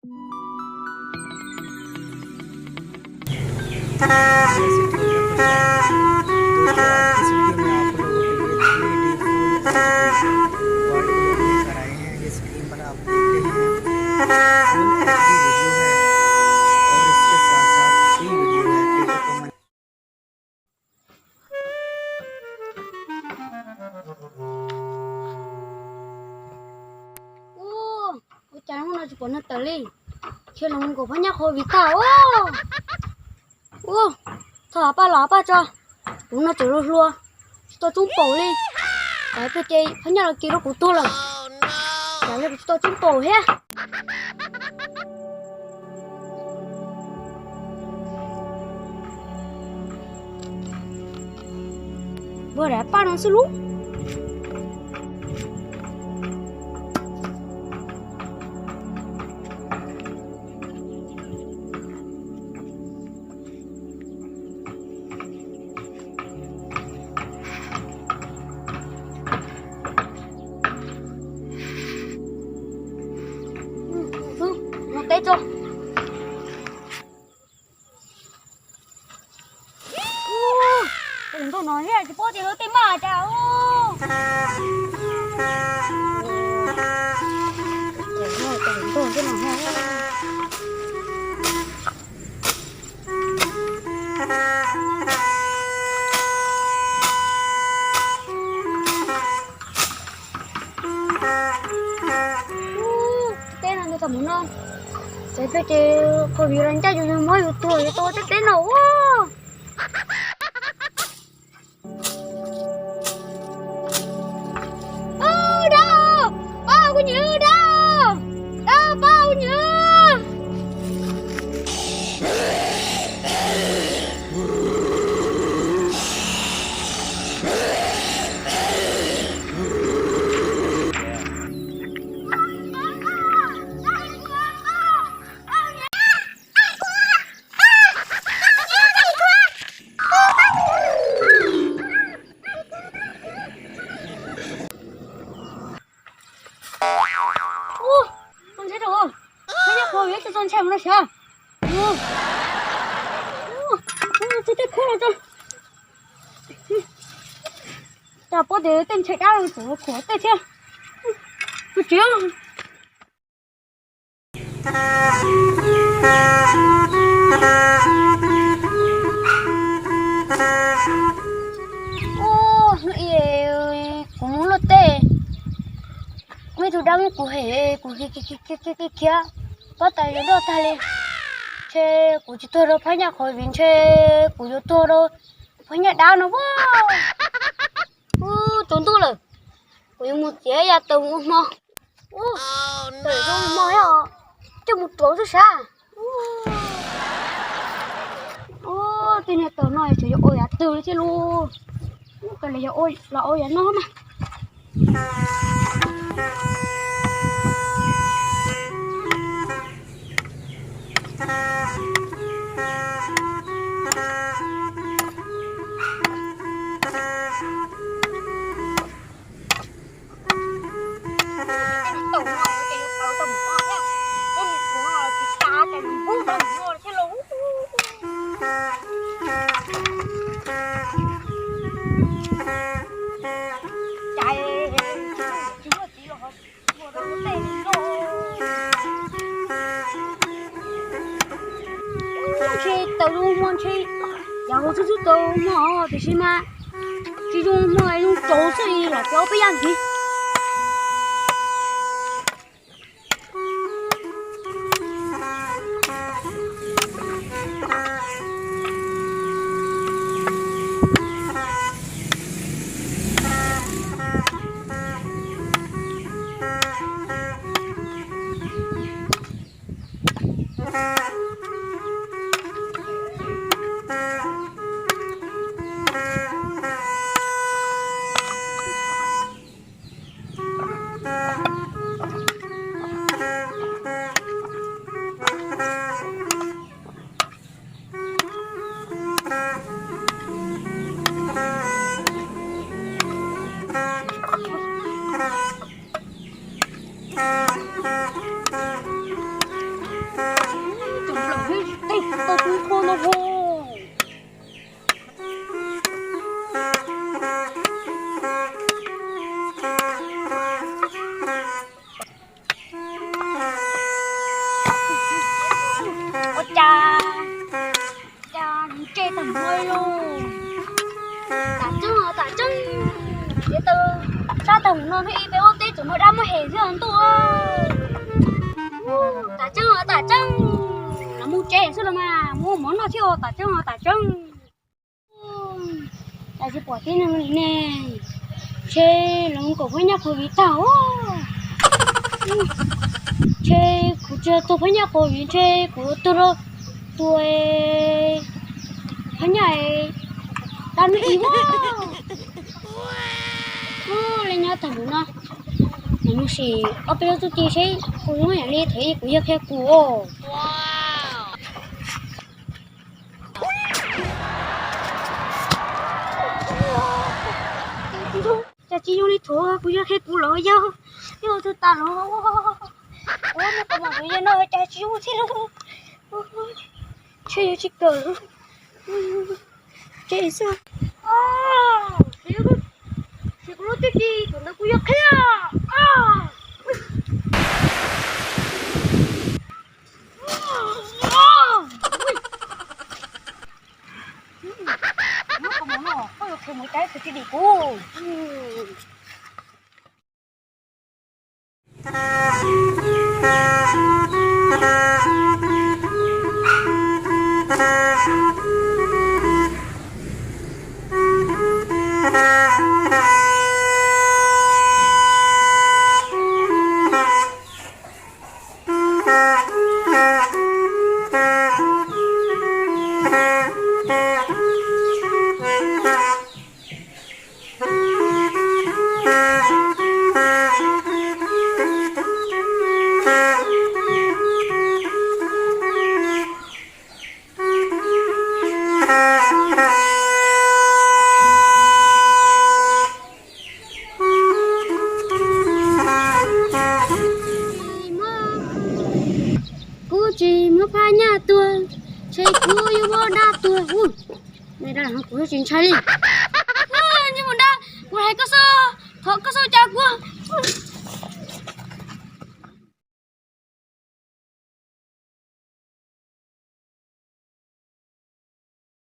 nó chỉ còn nó tới đi khi là mình có phải nhắc hồi vì tao thở ba cho đúng nó chịu luôn luôn tôi trúng bổ đi cái bên đây phải nhắc là kia nó của tôi rồi cái này tôi trúng bổ hết vừa đã ba nó xuống lúc tết cho đừng có nói hết chứ bố thì nó tìm mà chào đừng có cái nào hết tên là người ta muốn không thế phải chứ có việc anh cha dùng mới tuổi tôi sẽ tên nào đâu bao nhiêu đâu đâu bao nhiêu con thấy được không? Thấy nhá, hồi ấy cho con xem nó xem. Chết khô rồi cho. Chả có để tên chạy đau rồi khổ tay xem. Cứ chiếu. Nó yêu cũng muốn lột tê. Mấy thứ đắng của hệ của cái kia bắt tay nó ta lên chơi của chúng tôi đâu phải nhà khỏi viện chơi của chúng tôi đâu phải nhà đau nó quá trốn tôi rồi của một chế nhà tùng một mò để cho mò hả cho một chỗ rất xa tên này tớ nói chỉ ôi à từ chứ luôn cái này là ôi nó mà tao luôn muốn chơi,然后就是都嘛，就是嘛，这种嘛那种周岁了，不要不养鸡。tao cũng không nó vô. Ôi cha, cha chê tầm hơi luôn. Tạ chân, để từ ta tầm nó đi bé ô tê chúng nó đã mới hề dưới hắn tụi. Tạ chân, nó mua chè xưa là mà mua món nào thiêu tạ chân. Ta sẽ bỏ tiền này nè, chê nó cổ với nhà cổ vì tao. Chê cổ chơi tôi với nhà cổ vì chê cổ tôi với nhà ta mới ý quá. Lên nhà thằng nó nó xì ở bên đó tôi chỉ thấy cô nó đi thấy cô yêu khéo cô. Cha chỉ vô đi thua cô yêu khéo cô lỗi chứ yêu tôi ta lỗi. Ủa nó có mà bây giờ nó cha chỉ vô thế luôn. Chơi chỉ cờ chơi sao thì có cái gì còn nó cũng yêu khéo. Nó có món nào có được thêm một cái phải đi cô. Chị mới phá nhà tôi, chị cứ yêu bố đa tôi. Này là hàng của chuyện chơi đi. Nhưng mà đã, một hai cơ sơ, thọ cơ sơ cha